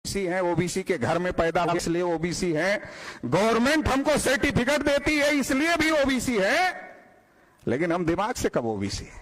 OBC हैं, OBC के घर में पैदा हुए इसलिए ओबीसी हैं, गवर्नमेंट हमको सर्टिफिकेट देती है इसलिए भी ओबीसी है। लेकिन हम दिमाग से कब ओबीसी है?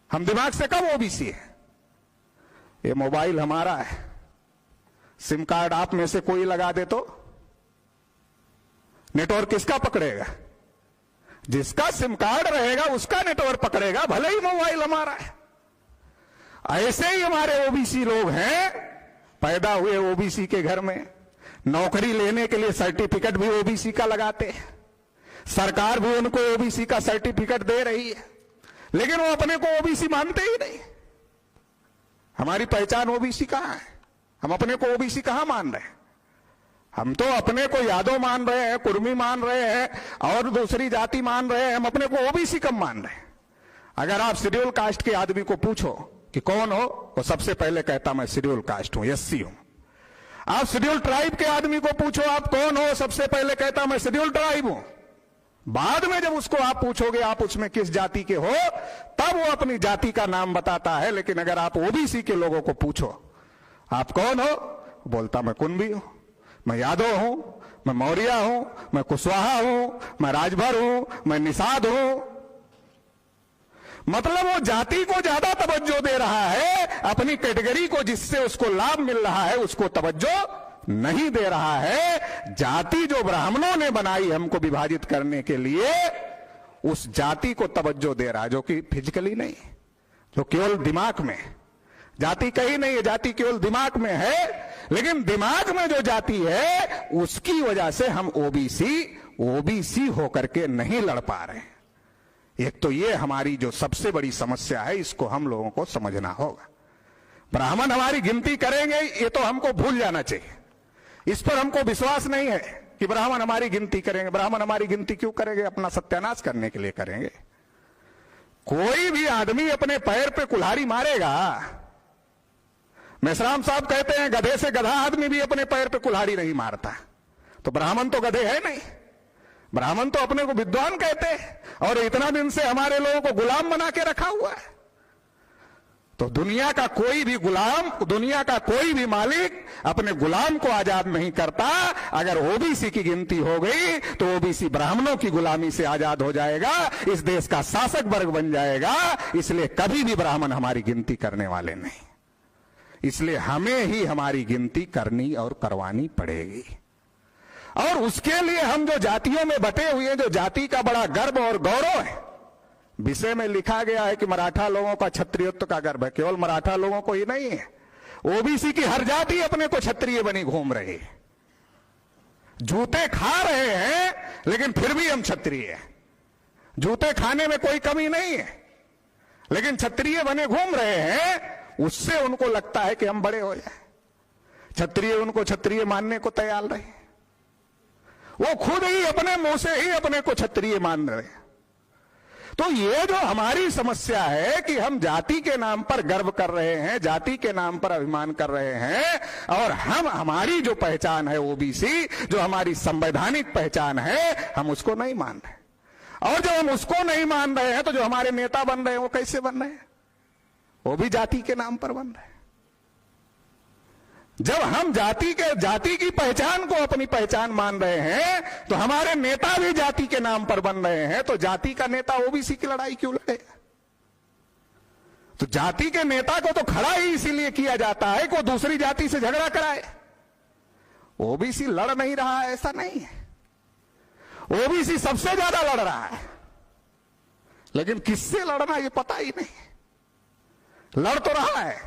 हम दिमाग से कब ओबीसी है? ये मोबाइल हमारा है, सिम कार्ड आप में से कोई लगा दे तो नेटवर्क किसका पकड़ेगा? जिसका सिम कार्ड रहेगा उसका नेटवर्क पकड़ेगा, भले ही मोबाइल हमारा है। ऐसे ही हमारे ओबीसी लोग हैं, पैदा हुए ओबीसी के घर में, नौकरी लेने के लिए सर्टिफिकेट भी ओबीसी का लगाते हैं, सरकार भी उनको ओबीसी का सर्टिफिकेट दे रही है, लेकिन वो अपने को ओबीसी मानते ही नहीं। हमारी पहचान ओबीसी कहां है? हम अपने को ओबीसी कहां मान रहे हैं? हम तो अपने को यादव मान रहे हैं, कुर्मी मान रहे हैं और दूसरी जाति मान रहे हैं, हम अपने को ओबीसी कब मान रहे हैं? अगर आप शेड्यूल कास्ट के आदमी को पूछो कि कौन हो, वो सबसे पहले कहता मैं शेड्यूल कास्ट हूं, एससी हूं। आप शेड्यूल ट्राइब के आदमी को पूछो आप कौन हो, सबसे पहले कहता मैं शेड्यूल ट्राइब हूं। बाद में जब उसको आप पूछोगे आप उसमें किस जाति के हो, तब वो अपनी जाति का नाम बताता है। लेकिन अगर आप ओबीसी के लोगों को पूछो आप कौन हो, बोलता मैं कुंभी हूं, मैं यादव हूं, मैं मौर्य हूं, मैं कुशवाहा हूं, मैं राजभर हूं, मैं निषाद हूं। मतलब वो जाति को ज्यादा तवज्जो दे रहा है, अपनी कैटेगरी को जिससे उसको लाभ मिल रहा है उसको तवज्जो नहीं दे रहा है। जाति जो ब्राह्मणों ने बनाई हमको विभाजित करने के लिए, उस जाति को तवज्जो दे रहा है, जो कि फिजिकली नहीं, जो केवल दिमाग में। जाति कहीं नहीं है, जाति केवल दिमाग में है। लेकिन दिमाग में जो जाति है उसकी वजह से हम ओबीसी होकर के नहीं लड़ पा रहे हैं। एक तो ये हमारी जो सबसे बड़ी समस्या है, इसको हम लोगों को समझना होगा। ब्राह्मण हमारी गिनती करेंगे ये तो हमको भूल जाना चाहिए। इस पर हमको विश्वास नहीं है कि ब्राह्मण हमारी गिनती करेंगे। ब्राह्मण हमारी गिनती क्यों करेंगे? अपना सत्यानाश करने के लिए करेंगे। कोई भी आदमी अपने पैर पे कुल्हाड़ी मारेगा। मेश्राम साहब कहते हैं गधे से गधा आदमी भी अपने पैर पे कुल्हाड़ी नहीं मारता। तो ब्राह्मण तो गधे है नहीं, ब्राह्मण तो अपने को विद्वान कहते हैं और इतना दिन से हमारे लोगों को गुलाम बना के रखा हुआ है। तो दुनिया का कोई भी गुलाम, दुनिया का कोई भी मालिक अपने गुलाम को आजाद नहीं करता। अगर ओबीसी की गिनती हो गई तो ओबीसी ब्राह्मणों की गुलामी से आजाद हो जाएगा, इस देश का शासक वर्ग बन जाएगा। इसलिए कभी भी ब्राह्मण हमारी गिनती करने वाले नहीं। इसलिए हमें ही हमारी गिनती करनी और करवानी पड़ेगी। और उसके लिए हम जो जातियों में बटे हुए, जो जाति का बड़ा गर्व और गौरव है, विषय में लिखा गया है कि मराठा लोगों का क्षत्रियत्व का गर्व है। केवल मराठा लोगों को ही नहीं है, ओबीसी की हर जाति अपने को क्षत्रिय बनी घूम रही है। जूते खा रहे हैं लेकिन फिर भी हम क्षत्रिय हैं। जूते खाने में कोई कमी नहीं है, लेकिन क्षत्रिय बने घूम रहे हैं। उससे उनको लगता है कि हम बड़े हो जाए। क्षत्रिय उनको क्षत्रिय मानने को तैयार रहे, वो खुद ही अपने मुंह से ही अपने को क्षत्रिय मान रहे हैं। तो ये जो हमारी समस्या है कि हम जाति के नाम पर गर्व कर रहे हैं, जाति के नाम पर अभिमान कर रहे हैं, और हम हमारी जो पहचान है ओबीसी, जो हमारी संवैधानिक पहचान है, हम उसको नहीं मान रहे। और जब हम उसको नहीं मान रहे हैं तो जो हमारे नेता बन रहे हैं वो कैसे बन रहे हैं? वो भी जाति के नाम पर बन रहे हैं। जब हम जाति की पहचान को अपनी पहचान मान रहे हैं तो हमारे नेता भी जाति के नाम पर बन रहे हैं। तो जाति का नेता ओबीसी की लड़ाई क्यों लड़ेगा? तो जाति के नेता को तो खड़ा ही इसीलिए किया जाता है कि वो दूसरी जाति से झगड़ा कराए। ओबीसी लड़ नहीं रहा है ऐसा नहीं है, ओबीसी सबसे ज्यादा लड़ रहा है। लेकिन किससे लड़ना ये पता ही नहीं। लड़ तो रहा है,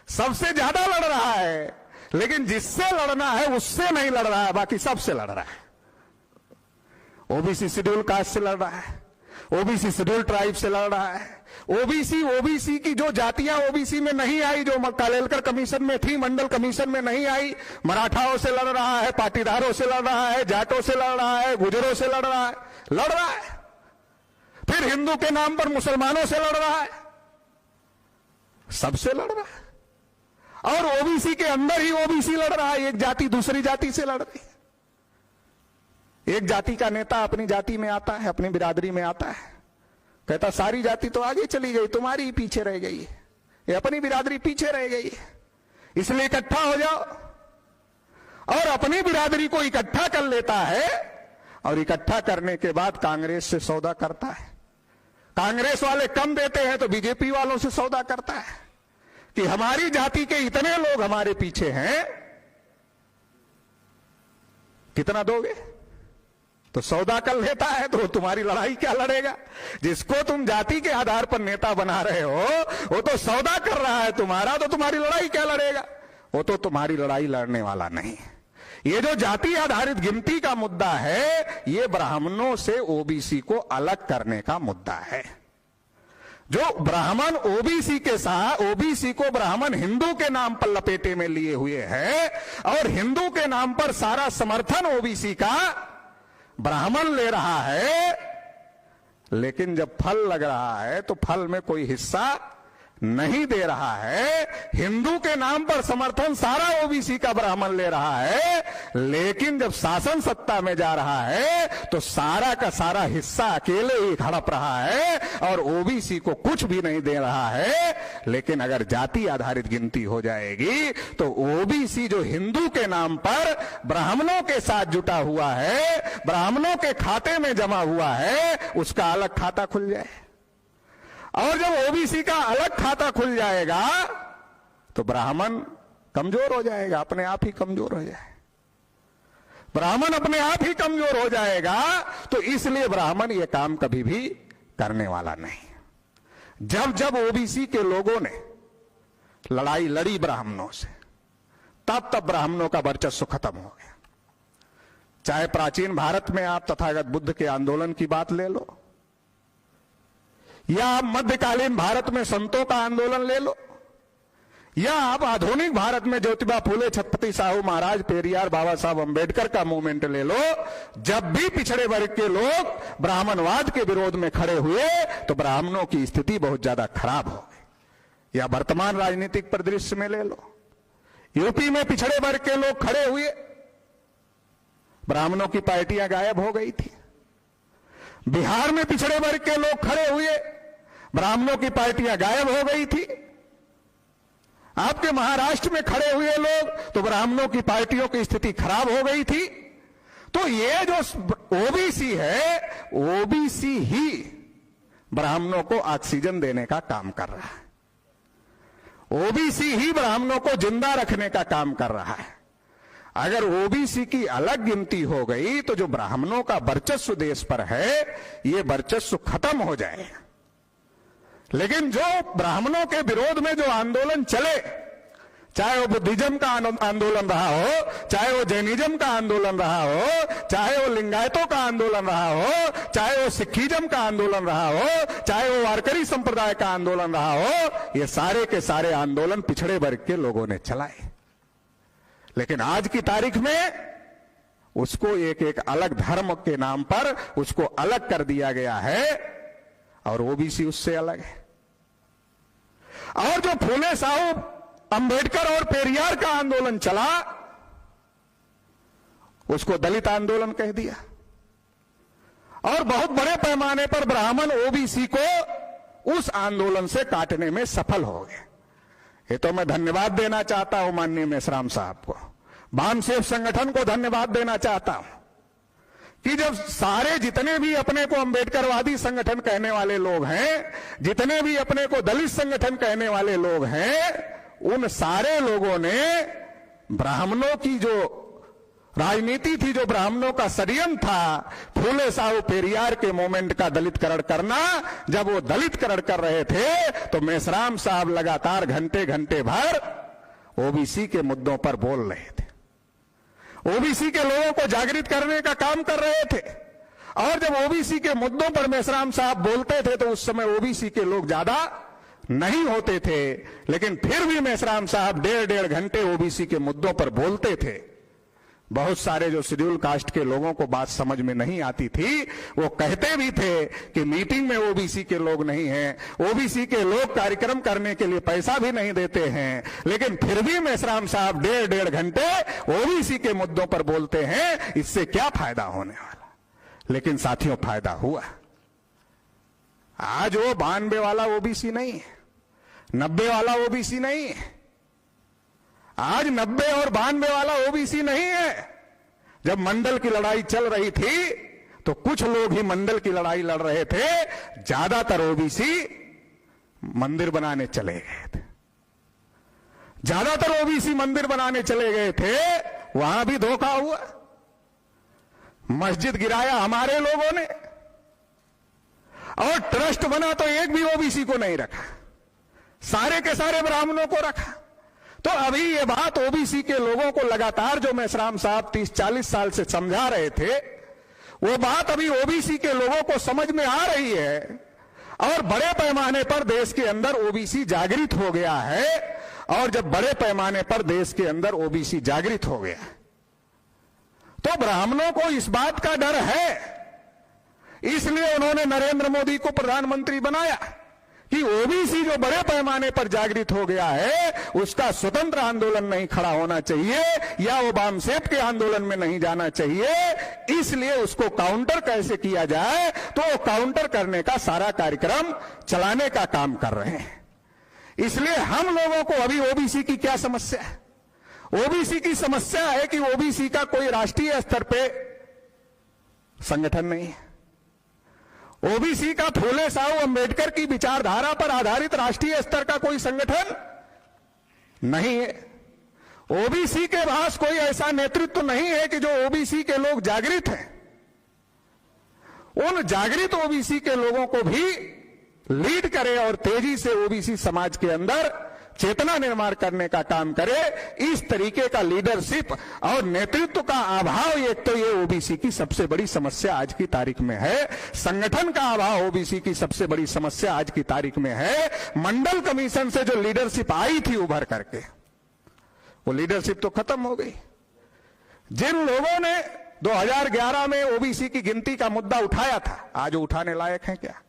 सबसे ज्यादा लड़ रहा है, लेकिन जिससे लड़ना है उससे नहीं लड़ रहा है, बाकी सबसे लड़ रहा है। ओबीसी शेड्यूल कास्ट से लड़ रहा है, ओबीसी शेड्यूल ट्राइब से लड़ रहा है, ओबीसी की जो जातियां ओबीसी में नहीं आई, जो कालेलकर कमीशन में थी, मंडल कमीशन में नहीं आई, मराठाओं से लड़ रहा है, पाटीदारों से लड़ रहा है, जाटों से लड़ रहा है, गुजरों से लड़ रहा है। फिर हिंदू के नाम पर मुसलमानों से लड़ रहा है, सबसे लड़ रहा है। और ओबीसी के अंदर ही ओबीसी लड़ रहा है, एक जाति दूसरी जाति से लड़ रही है। एक जाति का नेता अपनी जाति में आता है, अपनी बिरादरी में आता है, कहता सारी जाति तो आगे चली गई, तुम्हारी ही पीछे रह गई है, ये अपनी बिरादरी पीछे रह गई है। इसलिए इकट्ठा हो जाओ। और अपनी बिरादरी को इकट्ठा कर लेता है और इकट्ठा करने के बाद कांग्रेस से सौदा करता है। कांग्रेस वाले कम देते हैं तो बीजेपी वालों से सौदा करता है कि हमारी जाति के इतने लोग हमारे पीछे हैं, कितना दोगे? तो सौदा कर लेता है तो तुम्हारी लड़ाई क्या लड़ेगा? जिसको तुम जाति के आधार पर नेता बना रहे हो वो तो सौदा कर रहा है तुम्हारा, तो तुम्हारी लड़ाई क्या लड़ेगा? वो तो तुम्हारी लड़ाई लड़ने वाला नहीं। ये जो जाति आधारित गिनती का मुद्दा है, ये ब्राह्मणों से ओबीसी को अलग करने का मुद्दा है। जो ब्राह्मण ओबीसी के साथ, ओबीसी को ब्राह्मण हिंदू के नाम पर लपेटे में लिए हुए हैं और हिंदू के नाम पर सारा समर्थन ओबीसी का ब्राह्मण ले रहा है, लेकिन जब फल लग रहा है तो फल में कोई हिस्सा नहीं दे रहा है। हिंदू के नाम पर समर्थन सारा ओबीसी का ब्राह्मण ले रहा है, लेकिन जब शासन सत्ता में जा रहा है तो सारा का सारा हिस्सा अकेले ही हड़प रहा है और ओबीसी को कुछ भी नहीं दे रहा है। लेकिन अगर जाति आधारित गिनती हो जाएगी तो ओबीसी जो हिंदू के नाम पर ब्राह्मणों के साथ जुटा हुआ है, ब्राह्मणों के खाते में जमा हुआ है, उसका अलग खाता खुल जाए। और जब ओबीसी का अलग खाता खुल जाएगा तो ब्राह्मण कमजोर हो जाएगा, अपने आप ही कमजोर हो जाए। ब्राह्मण अपने आप ही कमजोर हो जाएगा, तो इसलिए ब्राह्मण यह काम कभी भी करने वाला नहीं। जब जब ओबीसी के लोगों ने लड़ाई लड़ी ब्राह्मणों से, तब तब ब्राह्मणों का वर्चस्व खत्म हो गया। चाहे प्राचीन भारत में आप तथागत बुद्ध के आंदोलन की बात ले लो, या आप मध्यकालीन भारत में संतों का आंदोलन ले लो, या आप आधुनिक भारत में ज्योतिबा फूले, छत्रपति साहू महाराज, पेरियार, बाबा साहब अंबेडकर का मूवमेंट ले लो। जब भी पिछड़े वर्ग के लोग ब्राह्मणवाद के विरोध में खड़े हुए तो ब्राह्मणों की स्थिति बहुत ज्यादा खराब हो गई। या वर्तमान राजनीतिक परिदृश्य में ले लो, यूपी में पिछड़े वर्ग के लोग खड़े हुए, ब्राह्मणों की पार्टियां गायब हो गई थी। बिहार में पिछड़े वर्ग के लोग खड़े हुए, ब्राह्मणों की पार्टियां गायब हो गई थी। आपके महाराष्ट्र में खड़े हुए लोग तो ब्राह्मणों की पार्टियों की स्थिति खराब हो गई थी। तो ये जो ओबीसी है, ओबीसी ही ब्राह्मणों को ऑक्सीजन देने का काम कर रहा है। ओबीसी ही ब्राह्मणों को जिंदा रखने का काम कर रहा है। अगर ओबीसी की अलग गिनती हो गई तो जो ब्राह्मणों का वर्चस्व देश पर है, ये वर्चस्व खत्म हो जाए। लेकिन जो ब्राह्मणों के विरोध में जो आंदोलन चले, चाहे वो बुद्धिज्म का आंदोलन रहा हो, चाहे वो जैनिज्म का आंदोलन रहा हो, चाहे वो लिंगायतों का आंदोलन रहा हो, चाहे वो सिखिज्म का आंदोलन रहा हो, चाहे वो वारकरी संप्रदाय का आंदोलन रहा हो, ये सारे के सारे आंदोलन पिछड़े वर्ग के लोगों ने चलाए। लेकिन आज की तारीख में उसको एक एक अलग धर्म के नाम पर उसको अलग कर दिया गया है और ओबीसी उससे अलग है। और जो फूले साहू, अंबेडकर और पेरियार का आंदोलन चला, उसको दलित आंदोलन कह दिया और बहुत बड़े पैमाने पर ब्राह्मण ओबीसी को उस आंदोलन से काटने में सफल हो गए। ये तो मैं धन्यवाद देना चाहता हूं माननीय मेश्राम साहब को, बामसेफ संगठन को धन्यवाद देना चाहता हूं कि जब सारे जितने भी अपने को अंबेडकरवादी संगठन कहने वाले लोग हैं, जितने भी अपने को दलित संगठन कहने वाले लोग हैं, उन सारे लोगों ने ब्राह्मणों की जो राजनीति थी, जो ब्राह्मणों का षड्यंत्र था, फूले साहू पेरियार के मूवमेंट का दलितकरण करना, जब वो दलितकरण कर रहे थे तो मेश्राम साहब लगातार घंटे घंटे भर ओबीसी के मुद्दों पर बोल रहे थे, ओबीसी के लोगों को जागृत करने का काम कर रहे थे। और जब ओबीसी के मुद्दों पर मेश्राम साहब बोलते थे तो उस समय ओबीसी के लोग ज्यादा नहीं होते थे, लेकिन फिर भी मेश्राम साहब 1.5 घंटे ओबीसी के मुद्दों पर बोलते थे। बहुत सारे जो शेड्यूल कास्ट के लोगों को बात समझ में नहीं आती थी, वो कहते भी थे कि मीटिंग में ओबीसी के लोग नहीं हैं, ओबीसी के लोग कार्यक्रम करने के लिए पैसा भी नहीं देते हैं, लेकिन फिर भी मेश्राम साहब 1.5 घंटे ओबीसी के मुद्दों पर बोलते हैं, इससे क्या फायदा होने वाला। लेकिन साथियों, फायदा हुआ। आज वो 92 वाला ओबीसी नहीं है, 90 वाला ओबीसी नहीं है। आज 90 और 92 वाला ओबीसी नहीं है। जब मंडल की लड़ाई चल रही थी तो कुछ लोग ही मंडल की लड़ाई लड़ रहे थे, ज्यादातर ओबीसी मंदिर बनाने चले गए थे। ज्यादातर ओबीसी मंदिर बनाने चले गए थे, वहां भी धोखा हुआ। मस्जिद गिराया हमारे लोगों ने, और ट्रस्ट बना तो एक भी ओबीसी को नहीं रखा, सारे के सारे ब्राह्मणों को रखा। तो अभी ये बात ओबीसी के लोगों को लगातार जो मेश्राम साहब 30-40 साल से समझा रहे थे, वो बात अभी ओबीसी के लोगों को समझ में आ रही है, और बड़े पैमाने पर देश के अंदर ओबीसी जागृत हो गया है। और जब बड़े पैमाने पर देश के अंदर ओबीसी जागृत हो गया तो ब्राह्मणों को इस बात का डर है, इसलिए उन्होंने नरेंद्र मोदी को प्रधानमंत्री बनाया कि ओबीसी जो बड़े पैमाने पर जागृत हो गया है, उसका स्वतंत्र आंदोलन नहीं खड़ा होना चाहिए या वो वामसेप के आंदोलन में नहीं जाना चाहिए। इसलिए उसको काउंटर कैसे किया जाए, तो वो काउंटर करने का सारा कार्यक्रम चलाने का काम कर रहे हैं। इसलिए हम लोगों को अभी ओबीसी की क्या समस्या है? ओबीसी की समस्या है कि ओबीसी का कोई राष्ट्रीय स्तर पे संगठन नहीं है। ओबीसी का फूले साहू अंबेडकर की विचारधारा पर आधारित राष्ट्रीय स्तर का कोई संगठन नहीं है। ओबीसी के पास कोई ऐसा नेतृत्व नहीं है कि जो ओबीसी के लोग जागृत हैं, उन जागृत ओबीसी के लोगों को भी लीड करे और तेजी से ओबीसी समाज के अंदर चेतना निर्माण करने का काम करे। इस तरीके का लीडरशिप और नेतृत्व का अभाव, एक तो ये ओबीसी की सबसे बड़ी समस्या आज की तारीख में है। संगठन का अभाव ओबीसी की सबसे बड़ी समस्या आज की तारीख में है। मंडल कमीशन से जो लीडरशिप आई थी उभर करके, वो लीडरशिप तो खत्म हो गई। जिन लोगों ने 2011 में ओबीसी की गिनती का मुद्दा उठाया था, आज वो उठाने लायक है क्या?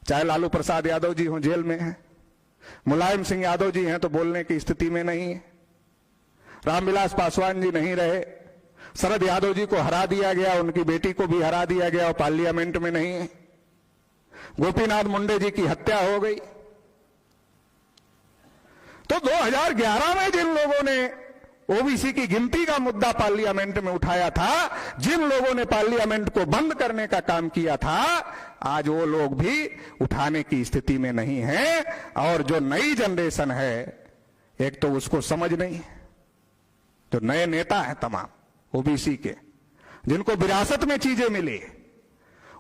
चाहे लालू प्रसाद यादव जी हों, जेल में हैं, मुलायम सिंह यादव जी हैं तो बोलने की स्थिति में नहीं है, रामविलास पासवान जी नहीं रहे, शरद यादव जी को हरा दिया गया, उनकी बेटी को भी हरा दिया गया और पार्लियामेंट में नहीं है, गोपीनाथ मुंडे जी की हत्या हो गई। तो 2011 में जिन लोगों ने ओबीसी की गिनती का मुद्दा पार्लियामेंट में उठाया था, जिन लोगों ने पार्लियामेंट को बंद करने का काम किया था, आज वो लोग भी उठाने की स्थिति में नहीं है। और जो नई जनरेशन है, एक तो उसको समझ नहीं, जो नए नेता हैं तमाम ओबीसी के, जिनको विरासत में चीजें मिली,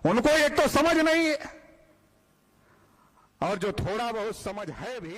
उनको एक तो समझ नहीं है, और जो थोड़ा बहुत समझ है भी